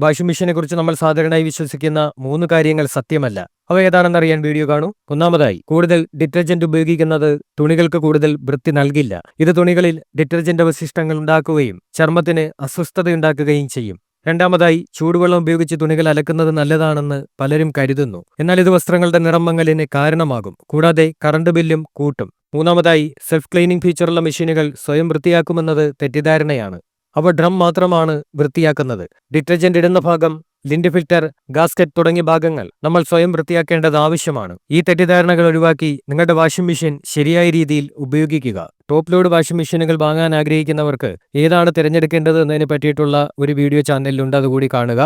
Washing മെഷീനെ കുറിച്ച് നമ്മൾ സാധാരണയായി വിശ്വസിക്കുന്ന 3 കാര്യങ്ങൾ സത്യമല്ല. അവ ഏതാണെന്നറിയാൻ വീഡിയോ കാണൂ. ഒന്നാമതായി, കൂടുതൽ ഡിറ്റർജന്റ് ഉപയോഗിക്കുന്നത് തുണികൾക്ക് കൂടുതൽ വൃത്തി നൽകില്ല. ഇത് തുണികളിൽ ഡിറ്റർജന്റ് അവശിഷ്ടങ്ങൾ ഉണ്ടാക്കുകയും ചർമ്മത്തിന് അസ്വസ്ഥതയുണ്ടാക്കുകയും ചെയ്യും. രണ്ടാമതായി, ചൂടുവെള്ളം ഉപയോഗിച്ച് തുണികൾ അലക്കുന്നത് നല്ലതാണെന്ന് പലരും കരുതുന്നു. എന്നാൽ ഇത് വസ്ത്രങ്ങളുടെ നിറം മങ്ങലിന് കാരണമാകും. കൂടാതെ കറണ്ട് ബില്ലും കൂട്ടും. മൂന്നാമതായി, സെൽഫ് ക്ലീനിംഗ് ഫീച്ചറുള്ള മെഷീനുകൾ സ്വയം വൃത്തിയാക്കുമെന്നത് തെറ്റിദ്ധാരണയാണ്. അവ ഡ്രം മാത്രമാണ് വൃത്തിയാക്കുന്നത്. ഡിറ്റർജന്റ് ഇടുന്ന ഭാഗം, ലിൻഡ് ഫിൽറ്റർ, ഗാസ്കറ്റ് തുടങ്ങിയ ഭാഗങ്ങൾ നമ്മൾ സ്വയം വൃത്തിയാക്കേണ്ടത് ആവശ്യമാണ്. ഈ തെറ്റിദ്ധാരണകൾ ഒഴിവാക്കി നിങ്ങളുടെ വാഷിംഗ് മെഷീൻ ശരിയായ രീതിയിൽ ഉപയോഗിക്കുക. ടോപ്പ് ലോഡ് വാഷിംഗ് മെഷീനുകൾ വാങ്ങാൻ ആഗ്രഹിക്കുന്നവർക്ക് ഏതാണ് തിരഞ്ഞെടുക്കേണ്ടത് എന്നതിനെ പറ്റിയിട്ടുള്ള ഒരു വീഡിയോ ചാനലിലുണ്ട്, അതുകൂടി കാണുക.